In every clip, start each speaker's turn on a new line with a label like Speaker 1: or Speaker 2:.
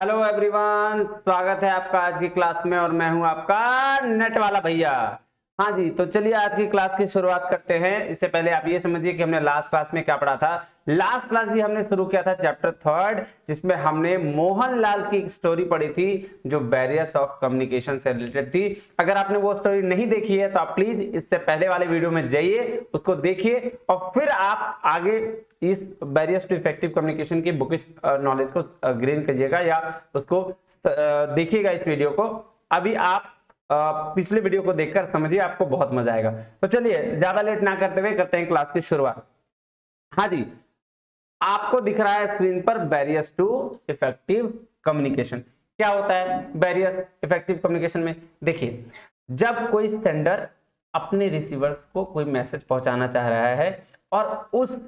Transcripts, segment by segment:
Speaker 1: Hello everyone, स्वागत है आपका आज की क्लास में और मैं हूं आपका नेट वाला भैया। हाँ जी, तो चलिए आज की क्लास की शुरुआत करते हैं। इससे पहले आप ये समझिए कि हमने लास्ट क्लास में क्या पढ़ा था। लास्ट क्लास ही हमने शुरू किया था चैप्टर 3 जिसमें हमने मोहनलाल की स्टोरी पढ़ी थी जो बैरियर्स ऑफ कम्युनिकेशन से रिलेटेड थी। अगर आपने वो स्टोरी नहीं देखी है तो आप प्लीज इससे पहले वाले वीडियो में जाइए, उसको देखिए और फिर आप आगे इस बैरियर्स टू इफेक्टिव कम्युनिकेशन की बुकिश नॉलेज को गेन करिएगा या उसको देखिएगा इस वीडियो को। अभी आप पिछले वीडियो को देखकर समझिए, आपको बहुत मजा आएगा। तो चलिए ज्यादा लेट ना करते हुए करते हैं क्लास की शुरुआत। हाँ जी, आपको दिख रहा है स्क्रीन पर बैरियर्स टू इफेक्टिव कम्युनिकेशन। क्या होता है बैरियर्स इफेक्टिव कम्युनिकेशन में? देखिए, जब कोई सेंडर अपने रिसीवर्स को कोई मैसेज पहुंचाना चाह रहा है और उस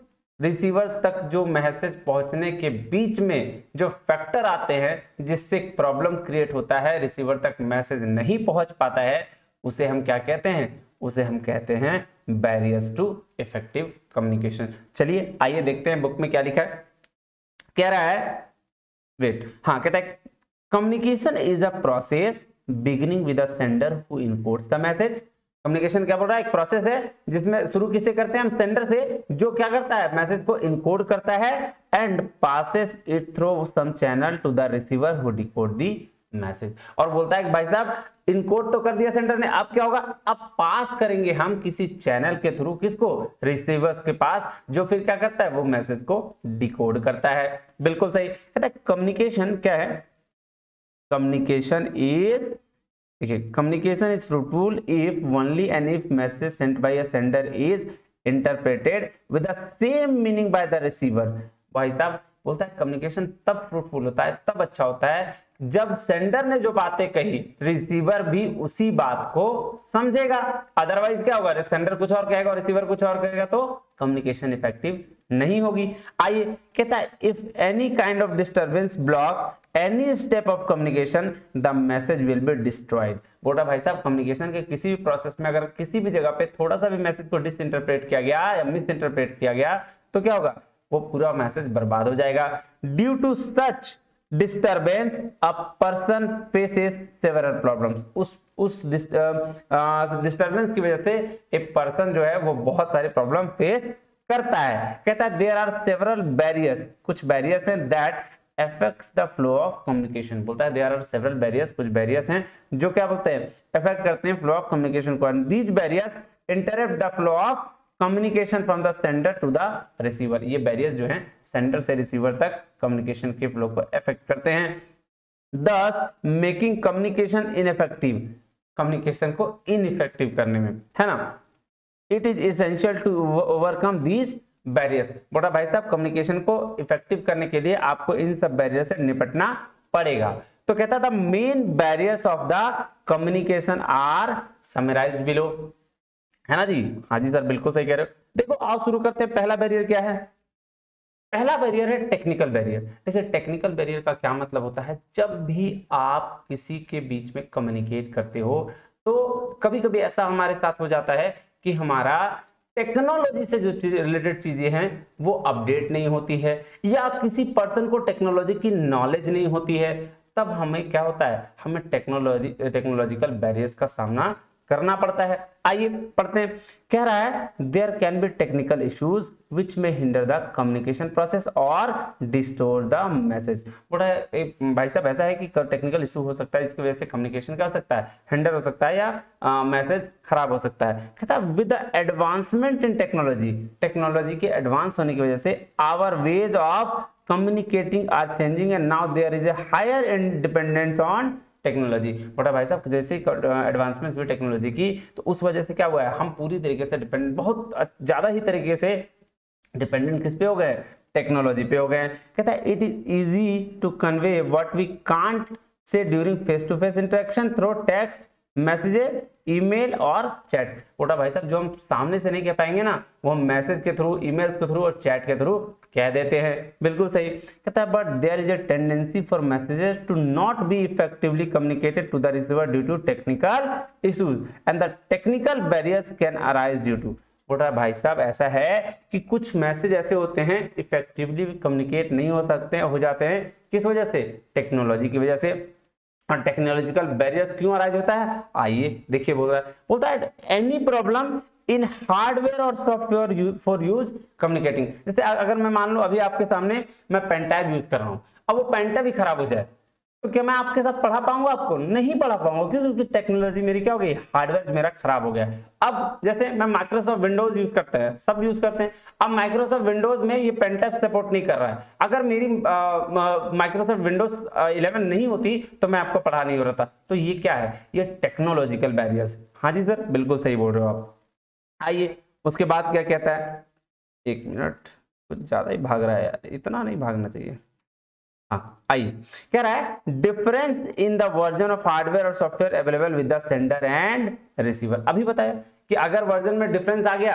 Speaker 1: रिसीवर तक जो मैसेज पहुंचने के बीच में जो फैक्टर आते हैं जिससे प्रॉब्लम क्रिएट होता है, रिसीवर तक मैसेज नहीं पहुंच पाता है, उसे हम क्या कहते हैं? उसे हम कहते हैं बैरियर्स टू इफेक्टिव कम्युनिकेशन। चलिए आइए देखते हैं बुक में क्या लिखा है। कह रहा है, वेट, हाँ, कहता है communication is a process beginning with a sender who encodes the message. Communication क्या बोल रहा है? एक प्रोसेस है जिसमें शुरू किससे करते हैं हम? सेंडर से, जो क्या करता है? मैसेज को इनकोड करता है and passes it through some channel to the receiver who decode the message. और बोलता है कि भाई साहब इनकोड तो कर दिया सेंडर ने, अब क्या होगा? अब पास करेंगे हम किसी चैनल के थ्रू, किसको? रिसीवर के पास, जो फिर क्या करता है? वो मैसेज को डिकोड करता है। बिल्कुल सही। कहता है कम्युनिकेशन क्या है? कम्युनिकेशन इज, देखिए, communication is fruitful if only and if message sent by a sender is interpreted with the same meaning by the receiver। भाई साहब बोलता है कम्युनिकेशन तब फ्रूटफुल होता है, तब अच्छा होता है जब सेंडर ने जो बातें कही रिसीवर भी उसी बात को समझेगा। अदरवाइज क्या होगा? सेंडर कुछ और कहेगा और रिसीवर कुछ और कहेगा तो कम्युनिकेशन इफेक्टिव नहीं होगी। आइए, कहता है if any kind of disturbance blocks any step of communication the message will be destroyed. बोला भाई साहब कम्युनिकेशन के किसी भी प्रोसेस में अगर किसी भी जगह पे थोड़ा सा भी मैसेज को डिसइंटरप्रेट किया गया या मिस इंटरप्रेट किया गया तो क्या होगा? वो पूरा मैसेज बर्बाद हो जाएगा। Due to such disturbance a person faces several problems. उस डिस्टर्बेंस की वजह से एक पर्सन जो है वो बहुत सारे प्रॉब्लम फेस करता है। कहता है देयर आर सेवरल बैरियर्स, कुछ बैरियर्स हैं that affects the flow of communication। बोलता है there are several barriers, कुछ बैरियर्स हैं जो क्या बोलते हैं? अफेक्ट करते हैं फ्लो ऑफ कम्युनिकेशन को। these barriers interrupt the flow of communication from the sender to the receiver। ये बैरियर्स जो हैं सेंडर से रिसीवर तक कम्युनिकेशन के फ्लो को अफेक्ट करते हैं, thus making communication ineffective। Communication को इनइफेक्टिव करने में, है ना? It is essential to overcome these barriers. बोला भाई साहब कम्युनिकेशन को इफेक्टिव करने के लिए आपको इन सब बैरियर से निपटना पड़ेगा। तो कहता था main barriers of the communication are summarised below, है ना जी? हाँ जी सर, बिल्कुल सही कह रहे हो। देखो आओ शुरू करते हैं। पहला बैरियर क्या है? पहला बैरियर है टेक्निकल बैरियर। देखिए टेक्निकल बैरियर का क्या मतलब होता है? जब भी आप किसी के बीच में कम्युनिकेट करते हो तो कभी कभी ऐसा हमारे साथ हो जाता है कि हमारा टेक्नोलॉजी से जो रिलेटेड चीजें हैं वो अपडेट नहीं होती है या किसी पर्सन को टेक्नोलॉजी की नॉलेज नहीं होती है, तब हमें क्या होता है? हमें टेक्नोलॉजिकल बैरियर्स का सामना करना पड़ता है। आइए पढ़ते हैं। कह रहा है there can be technical issues which में हिंडर द कम्युनिकेशन प्रोसेस और डिस्टोर द मैसेज। बोला भाई साहब ऐसा है कि टेक्निकल इशू हो सकता है, इसकी वजह से कम्युनिकेशन क्या हो सकता है? हिंडर हो सकता है या मैसेज खराब हो सकता है। कहता है with the advancement in technology, technology के एडवांस होने की वजह से our ways of communicating are changing and now there is a higher independence on technology. बोला भाई साहब जैसे एडवांसमेंट हुई टेक्नोलॉजी की तो उस वजह से क्या हुआ है? हम पूरी तरीके से डिपेंडेंट, बहुत ज्यादा ही तरीके से डिपेंडेंट किस पे हो गए? टेक्नोलॉजी पे हो गए। कहता है it is easy to convey what we can't say during face to face interaction through text messages, email और चैट। बोला भाई साहब जो हम सामने से नहीं कह पाएंगे ना वो हम मैसेज के थ्रू, ईमेल्स के थ्रू और चैट के थ्रू कह देते हैं। बिल्कुल सही। कहता है but there is a tendency for messages to not be effectively communicated to the receiver due to technical issues and the technical barriers can arise due to. बोल रहा है भाई साहब ऐसा है कि कुछ मैसेज ऐसे होते हैं इफेक्टिवली कम्युनिकेट नहीं हो सकते, हो जाते हैं, किस वजह से? टेक्नोलॉजी की वजह से। और टेक्नोलॉजिकल बैरियर क्यों अराइज होता है? आइए देखिए, बोलता है एनी प्रॉब्लम इन हार्डवेयर और सॉफ्टवेयर फॉर यूज कम्युनिकेटिंग। जैसे अगर मैं मान लो अभी आपके सामने मैं पेन ड्राइव यूज कर रहा हूं, अब वो पेन ड्राइव ही खराब हो जाए तो क्या मैं आपके साथ पढ़ा पाऊंगा? आपको नहीं पढ़ा पाऊंगा, क्योंकि टेक्नोलॉजी मेरी क्या हो गई, हार्डवेयर मेरा खराब हो गया। अब जैसे मैं माइक्रोसॉफ्ट विंडोज यूज करते हैं, सब यूज करते हैं, अब माइक्रोसॉफ्ट विंडोज में ये पेन ड्राइव सपोर्ट नहीं कर रहा है। अगर मेरी माइक्रोसॉफ्ट विंडोज 11 नहीं होती तो मैं आपको पढ़ा नहीं हो रहा था। तो ये क्या है? ये टेक्नोलॉजिकल बैरियर्स। हाँ जी सर, बिल्कुल सही बोल रहे हो आप। आइए उसके बाद क्या कहता है, एक मिनट, कुछ ज्यादा ही भाग रहा है यार, इतना नहीं भागना चाहिए। हाँ आइए, कह रहा है difference in the version of hardware और software available with the sender and receiver. अभी बताया कि अगर वर्जन में डिफरेंस आ गया,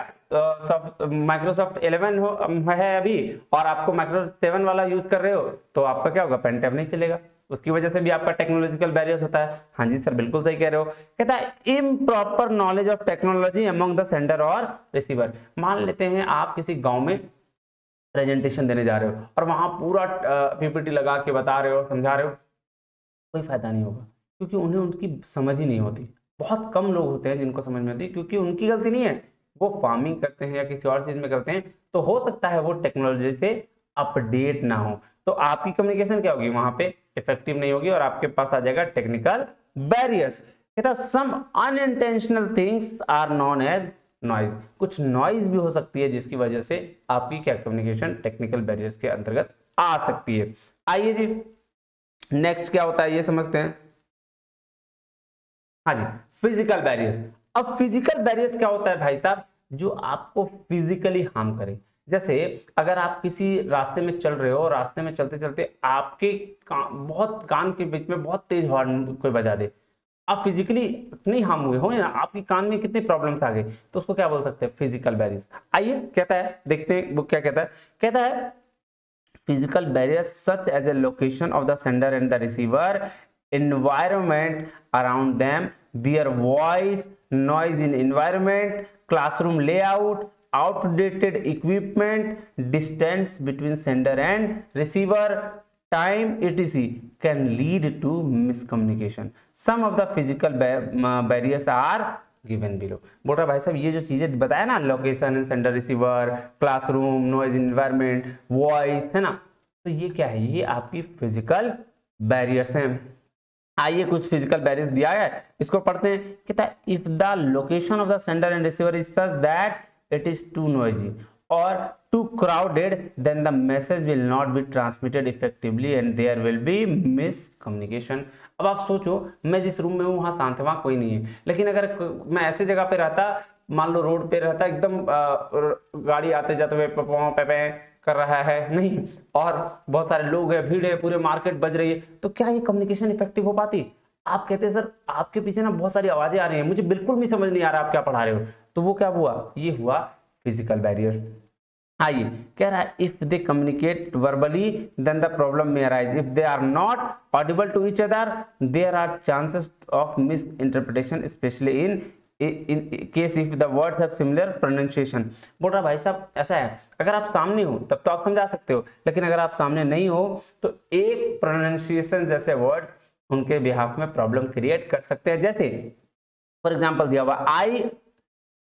Speaker 1: माइक्रोसॉफ्ट 11 है अभी और आपको माइक्रोसॉफ्ट 7 वाला यूज कर रहे हो, तो आपका क्या होगा, पेन ड्राइव नहीं चलेगा। उसकी वजह से भी आपका टेक्नोलॉजिकल बैरियर होता है। हाँ जी सर, बिल्कुल सही कह रहे हो। कहता है improper knowledge of technology among the sender और रिसीवर। मान लेते हैं आप किसी गांव में प्रेजेंटेशन देने जा रहे हो और वहां पूरा पीपीटी लगा के बता रहे हो, समझा रहे हो, कोई फायदा नहीं होगा, क्योंकि उन्हें उनकी समझ ही नहीं होती। बहुत कम लोग होते हैं जिनको समझ में आती है, क्योंकि उनकी गलती नहीं है, वो फार्मिंग करते हैं या किसी और चीज में करते हैं, तो हो सकता है वो टेक्नोलॉजी से अपडेट ना हो, तो आपकी कम्युनिकेशन क्या होगी, वहां पे इफेक्टिव नहीं होगी और आपके पास आ जाएगा टेक्निकल बैरियर्स। कहता some unintentional things are known as noise. कुछ नॉइज भी हो सकती है जिसकी वजह से आपकी क्या कम्युनिकेशन टेक्निकल बैरियर्स के अंतर्गत आ सकती है। आइए जी नेक्स्ट क्या होता है ये समझते हैं। हाँ जी, फिजिकल बैरियर्स। अब फिजिकल बैरियर्स क्या होता है भाई साहब, जो आपको फिजिकली हार्म करे। जैसे अगर आप किसी रास्ते में चल रहे हो, रास्ते में चलते चलते आपके बहुत कान के बीच में बहुत तेज हॉर्न कोई बजा दे, आप फिजिकली नहीं हार्म हुए हो ना, आपके कान में कितनी प्रॉब्लम्स आ गई, तो उसको क्या बोल सकते हैं, फिजिकल बैरियर्स। आइए कहता है, देखते हैं वो क्या कहता है। कहता है physical barriers such as a location of the sender and the receiver, environment around them, their voice, noise in environment, classroom layout, outdated equipment, distance between sender and receiver, time etc can lead to miscommunication. Some of the physical barriers are given below. बोल रहा भाई साहब ये जो चीजें बताया ना, location, sender receiver, classroom, noise environment, voice, है ना, तो ये क्या है, ये आपकी फिजिकल बैरियर्स हैं। आइए कुछ फिजिकल बैरियर्स दिया है, इसको पढ़ते हैं। कहता है if the location of the sender and receiver is such that it is too noisy or too crowded, then the message will not be transmitted effectively and there will be miscommunication. अब आप सोचो, मैं जिस room में हूँ वहां शांत है, वहां कोई नहीं है, लेकिन अगर मैं ऐसे जगह पे रहता, मान लो रोड पे रहता, एकदम गाड़ी आते जाते हुए पे कर रहा है नहीं, और बहुत सारे लोग हैं, भीड़ है, पूरे मार्केट बज रही है, तो क्या ये कम्युनिकेशन इफेक्टिव हो पाती? आप कहते हैं सर आपके पीछे ना बहुत सारी आवाजें आ रही हैं, मुझे बिल्कुल भी समझ नहीं आ रहा आप क्या पढ़ा रहे हो, तो वो क्या हुआ, ये हुआ फिजिकल बैरियर। आइए कह रहा है if they communicate verbally then the problem may arise, if they are not audible to each other there are chances of misinterpretation specially in case if the words have similar pronunciation. बोल रहा भाई साहब ऐसा है, अगर आप सामने हो तब तो आप समझा सकते हो, लेकिन अगर आप सामने नहीं हो तो एक प्रोनाउंसिएशन जैसे वर्ड्स उनके बिहाफ में प्रॉब्लम क्रिएट कर सकते हैं। जैसे फॉर एग्जांपल दिया हुआ आई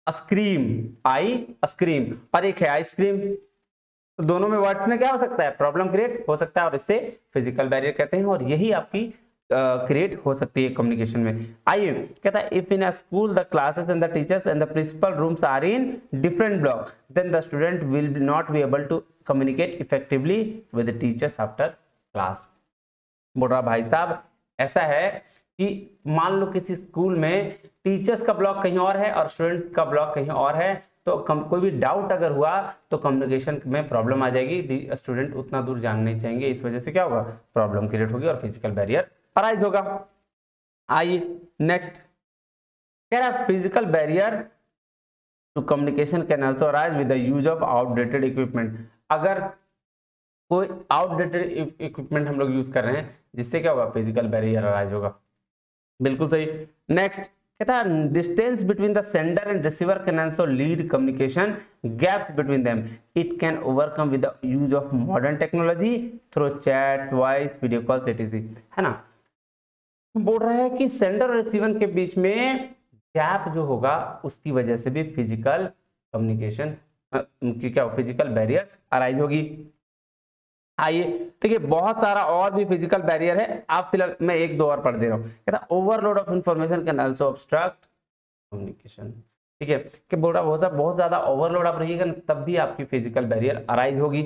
Speaker 1: स्क्रीम, आई स्क्रीम, और एक है आइसक्रीम, तो दोनों में वर्ड्स में क्या हो सकता है, प्रॉब्लम क्रिएट हो सकता है, और इससे फिजिकल बैरियर कहते हैं, और यही आपकी क्रिएट हो सकती है कम्युनिकेशन में। आइए कहता है if in a school the classes and the teachers and the principal rooms are in different block then the student will not be able to communicate effectively with the teachers after class. बोल रहा भाई साहब ऐसा है कि मान लो किसी school में टीचर्स का ब्लॉक कहीं और है और स्टूडेंट्स का ब्लॉक कहीं और है, तो कोई भी डाउट अगर हुआ तो कम्युनिकेशन में प्रॉब्लम आ जाएगी, स्टूडेंट उतना दूर जान नहीं चाहेंगे, इस वजह से क्या होगा, प्रॉब्लम क्रिएट होगी और फिजिकल बैरियर अराइज होगा। आइए नेक्स्ट कह रहा है physical barrier to communication can also arise with the use of outdated equipment. अगर कोई आउटडेटेड इक्विपमेंट हम लोग यूज कर रहे हैं जिससे क्या होगा, फिजिकल बैरियर अराइज होगा। बिल्कुल सही। नेक्स्ट कहता है distance between the sender and receiver can also lead communication gaps between them, it can overcome with the use of modern technology through chats, voice, video calls etc, है ना। बोल रहा है कि सेंडर और रिसीवर के बीच में गैप जो होगा उसकी वजह से भी फिजिकल कम्युनिकेशन की क्या फिजिकल बैरियर्स अराइज होगी। आइए देखिए बहुत सारा और भी फिजिकल बैरियर है, आप फिलहाल मैं एक दो और पढ़ दे रहा हूँ। कहता overload of information can also obstruct communication, ठीक है, कि बोल रहा बहुत ज्यादा ओवरलोड आप रहिएगा तब भी आपकी फिजिकल बैरियर अराइज होगी।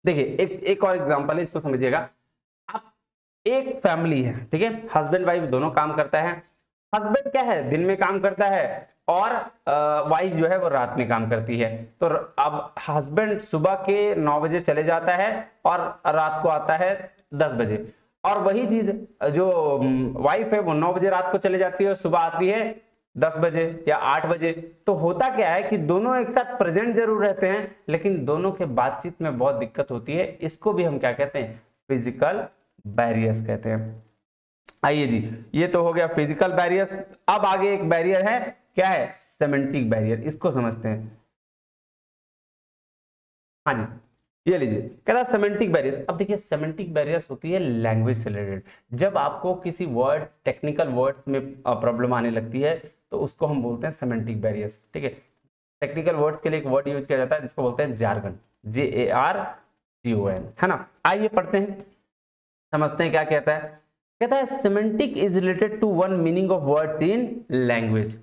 Speaker 1: देखिए एक और एग्जांपल है, इसको समझिएगा। आप एक फैमिली है, ठीक है, हस्बैंड वाइफ दोनों काम करता है। हस्बैंड क्या है दिन में काम करता है और वाइफ जो है वो रात में काम करती है। तो अब हस्बैंड सुबह के 9 बजे चले जाता है और रात को आता है 10 बजे, और वही चीज जो वाइफ है वो 9 बजे रात को चले जाती है और सुबह आती है 10 बजे या 8 बजे। तो होता क्या है कि दोनों एक साथ प्रेजेंट जरूर रहते हैं लेकिन दोनों के बातचीत में बहुत दिक्कत होती है। इसको भी हम क्या कहते हैं, फिजिकल बैरियर्स कहते हैं। आइए जी, ये तो हो गया फिजिकल बैरियर्स। अब आगे एक बैरियर है, क्या है, सेमेंटिक बैरियर, इसको समझते हैं। हाँ जी, ये लीजिए, कहता है सेमेंटिक बैरियर्स। अब देखिए सेमेंटिक बैरियर्स होती है लैंग्वेज से रिलेटेड। जब आपको किसी वर्ड टेक्निकल वर्ड्स में प्रॉब्लम आने लगती है तो उसको हम बोलते हैं सेमेंटिक बैरियर्स, ठीक है। टेक्निकल वर्ड्स के लिए एक वर्ड यूज किया जाता है जिसको बोलते हैं जार्गन, JARGON, है ना। आइए पढ़ते हैं, समझते हैं क्या कहता है। कहता है semantic is related to one meaning of words in language,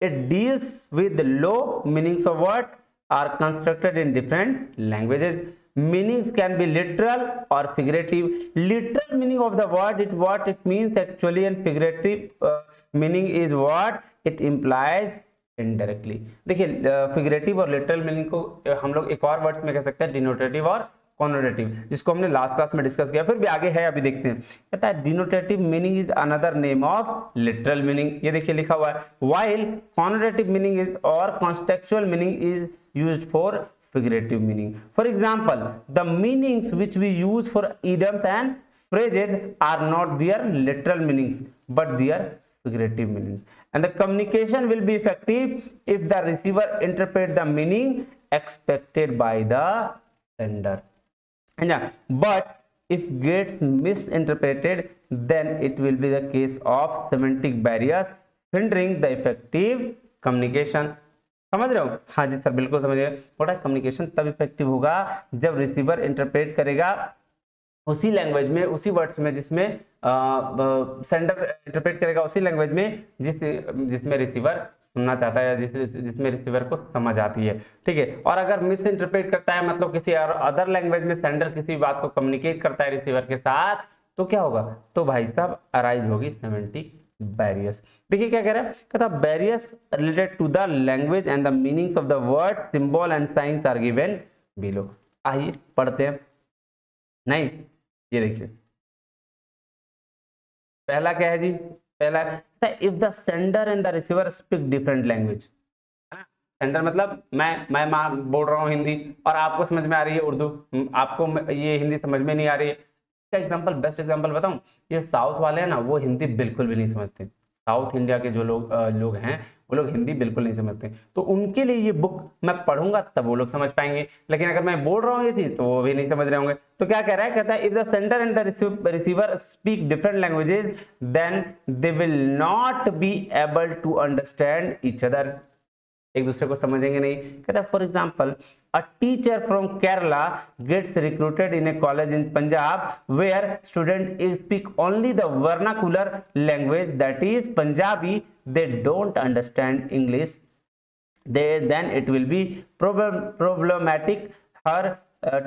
Speaker 1: it deals with low meanings of words are constructed in different languages, meanings can be literal or figurative. Literal meaning of the word it what it means actually, and figurative meaning is what it implies indirectly. देखिए figurative और literal meaning को हम लोग एक और words में कह सकते हैं डिनोटेटिव और कॉनोटेटिव, जिसको हमने लास्ट क्लास में डिस्कस किया, फिर भी आगे है, अभी देखते हैं। कहता है denotative meaning is another name of literal meaning, ये देखिए लिखा हुआ है, while connotative meaning is or contextual meaning is used for figurative meaning. For example, the meanings which we use for idioms and phrases are not their literal meanings but their figurative meanings, and the communication will be effective if the receiver interprets the meaning expected by the sender. But if gets misinterpreted then it will be the case of semantic barriers hindering the effective communication. समझ रहे हो? हाँ जी sir, बिल्कुल समझ गए। थोड़ा communication तब effective होगा जब रिसीवर इंटरप्रेट करेगा उसी लैंग्वेज में, उसी वर्ड्स में जिसमें सेंडर इंटरप्रेट करेगा उसी लैंग्वेज में जिसमें रिसीवर सुनना चाहता है, जिसमें रिसीवर को समझ आती है, ठीक है। और अगर मिस इंटरप्रेट करता है, मतलब किसी अदर लैंग्वेज में सेंडर किसी बात को कम्युनिकेट करता है रिसीवर के साथ, तो क्या होगा, तो भाई साहब अराइज होगी सेमेंटिक बैरियर्स। देखिए क्या कह रहा है, कहता barriers related to the language and the meanings of the word, symbol and signs are given below. आइए पढ़ते हैं। नहीं, ये देखिए पहला क्या है जी, पहला if the sender and the receiver speak different language, sender मतलब मैं बोल रहा हूँ हिंदी और आपको समझ में आ रही है उर्दू, आपको ये हिंदी समझ में नहीं आ रही है। एग्जांपल, बेस्ट एग्जांपल बताऊं, ये साउथ वाले हैं ना, वो हिंदी बिल्कुल भी नहीं समझते। साउथ इंडिया के जो लोग हैं वो लोग हिंदी बिल्कुल नहीं समझते, तो उनके लिए ये बुक मैं पढ़ूंगा तब वो लोग समझ पाएंगे, लेकिन अगर मैं बोल रहा हूँ ये चीज तो वो भी नहीं समझ रहे होंगे। तो क्या कह रहा है, कहता है if the sender and the receiver speak different languages then they will not be able to understand each other, एक दूसरे को समझेंगे नहीं। कहता है for example a teacher from Kerala gets recruited in a college in Punjab where student speak only the vernacular language that is Punjabi, they don't understand English, then it will be problematic her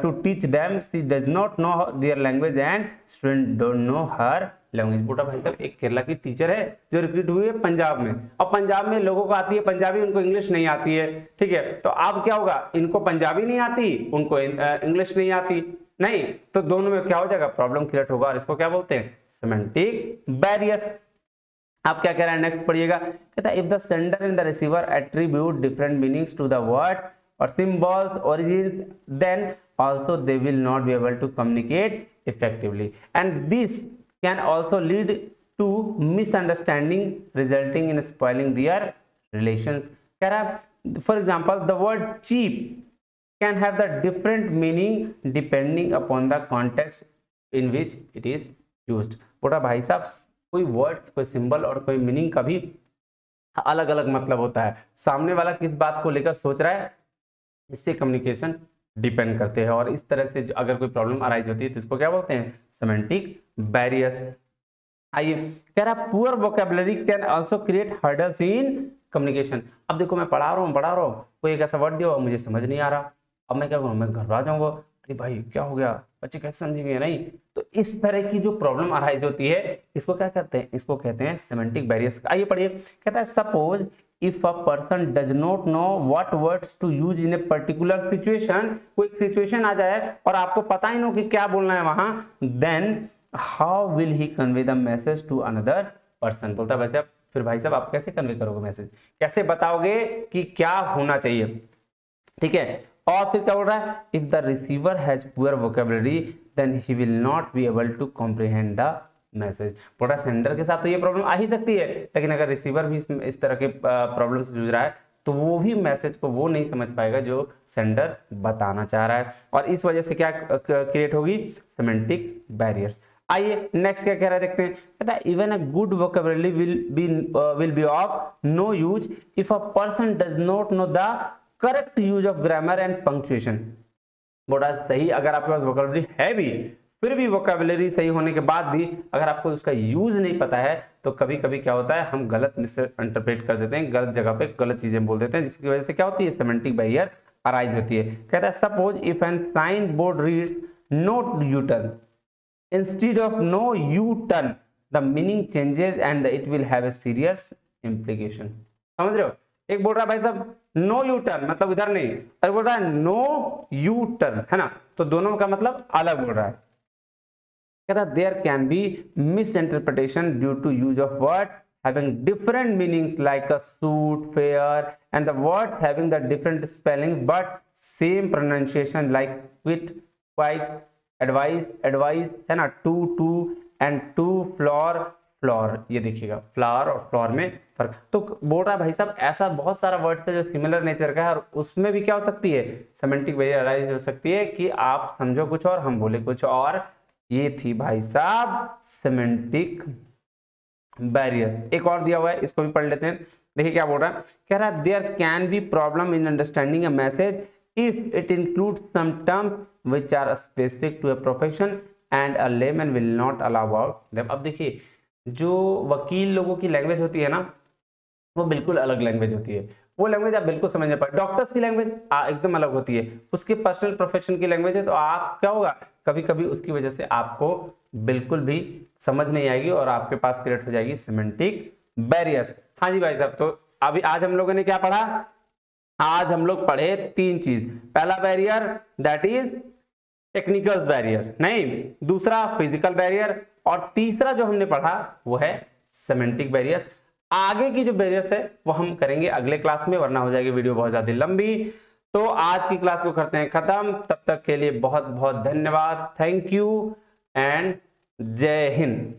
Speaker 1: to teach them, she does not know their language and student don't know her language. Boota भाई साहब एक केरला की teacher है जो recruit हुई है पंजाब में, और पंजाब में लोगों को आती है पंजाबी, उनको इंग्लिश नहीं आती है, ठीक है। तो अब क्या होगा, इनको पंजाबी नहीं आती, उनको इंग्लिश नहीं आती, नहीं तो दोनों में क्या हो जाएगा, प्रॉब्लम क्रिएट होगा, और इसको क्या बोलते हैं, सेमेंटिक बैरियर्स। आप क्या कह रहा है, नेक्स्ट पढ़िएगा। कहता है if the sender and the receiver attribute different meanings to the words और symbols origins, then also they will not be able to communicate effectively, and this can also lead to misunderstanding resulting in spoiling their relations। कह रहा है for example the word cheap can have the different meaning depending upon the context in which it is used. बोला भाई साहब कोई word, कोई symbol और कोई मीनिंग का भी अलग अलग मतलब होता है, सामने वाला किस बात को लेकर सोच रहा है इससे कम्युनिकेशन डिपेंड करते हैं। और इस तरह से अगर कोई प्रॉब्लम अराइज होती है तो इसको क्या बोलते हैं, सेमेंटिक बैरियर्स। आइए कह रहा है poor vocabulary can also create hurdles in communication. अब देखो मैं पढ़ा रहा हूँ कोई एक ऐसा वर्ड दिया हुआ मुझे समझ नहीं आ रहा, अब मैं क्या करूँ, मैं घबरा जाऊंगा, अरे भाई क्या हो गया, बच्चे कैसे समझेंगे नहीं। तो इस तरह की जो प्रॉब्लम अराइज होती है इसको क्या कहते हैं, इसको कहते हैं सेमेंटिक बैरियर्स। आइए पढ़िए, कहता है suppose if a person does not know what words to use in a particular situation, कोई सिचुएशन आ जाए और आपको पता ही ना कि क्या बोलना है वहां, then how will he convey the message to another person। बोलता है वैसे फिर भाई साहब आप कैसे कन्वे करोगे मैसेज, कैसे बताओगे कि क्या होना चाहिए, ठीक है। और फिर क्या बोल रहा है, if the receiver has poor vocabulary then he will not be able to comprehend the message. बोला सेंडर के साथ तो ये प्रॉब्लम आ ही सकती है, लेकिन अगर रिसीवर भी इस तरह के प्रॉब्लम से जूझ रहा है तो वो भी मैसेज को वो नहीं समझ पाएगा जो सेंडर बताना चाह रहा है, और इस वजह से क्या क्रिएट होगी, सेमेंटिक बैरियर्स। आइए नेक्स्ट क्या कह रहा है देखते हैं, कहता है even a good vocabulary will be of no use if a person does not know the correct use of grammar and punctuation. बोला सही अगर आपके पास वोकैबुलरी है भी, फिर भी वोकैबुलरी सही होने के बाद भी अगर आपको उसका यूज नहीं पता है तो कभी कभी क्या होता है, हम गलत मिस इंटरप्रेट कर देते हैं, गलत जगह पे गलत चीजें बोल देते हैं, जिसकी वजह से क्या होती है, सेमेंटिक बैरियर अराइज होती है। कहता है suppose if an sign board reads no U turn instead of no U turn the meaning changes and it will have a serious implication. समझ रहे हो, एक बोल रहा है भाई साहब नो यू टर्न मतलब इधर नहीं, और बोल रहा है नो यू टर्न, है ना, तो दोनों का मतलब अलग बोल रहा है। कहता है there can be misinterpretation due to use of words having different meanings like a suit, fair, and the words having the different spelling but same pronunciation like quit, quite, advise, advice, है ना, to and to, floor, floor. ये देखिएगा flower और floor में फर्क। तो बोल रहा है भाई साहब ऐसा बहुत सारा वर्ड्स है जो सिमिलर नेचर का है और उसमें भी क्या हो सकती है, सेमेंटिक बैरियर अराइज हो सकती है कि आप समझो कुछ और हम बोले कुछ और। ये थी भाई साहब सेमेंटिक बैरियर्स। एक और दिया हुआ है, इसको भी पढ़ लेते हैं, देखिए क्या बोल रहा है। कह रहा है there can be problem in understanding a message if it includes some terms which are specific to a profession and a layman will not allow out them. अब देखिए जो वकील लोगों की लैंग्वेज होती है ना, वो बिल्कुल अलग लैंग्वेज होती है, वो लैंग्वेज आप बिल्कुल समझ नहीं पाए। डॉक्टर्स की लैंग्वेज एकदम अलग होती है, उसके पर्सनल प्रोफेशन की लैंग्वेज है, तो आप क्या होगा कभी कभी उसकी वजह से आपको बिल्कुल भी समझ नहीं आएगी और आपके पास क्रिएट हो जाएगी सेमेंटिक बैरियर्स। हाँ जी भाई साहब, तो अभी आज हम लोगों ने क्या पढ़ा, आज हम लोग पढ़े तीन चीज। पहला barrier that is technical barrier, नहीं, दूसरा फिजिकल बैरियर, और तीसरा जो हमने पढ़ा वो है सेमेंटिक बैरियर्स। आगे की जो बैरियर्स है वो हम करेंगे अगले क्लास में, वरना हो जाएगी वीडियो बहुत ज्यादा लंबी। तो आज की क्लास को करते हैं खत्म, तब तक के लिए बहुत बहुत धन्यवाद, थैंक यू एंड जय हिंद।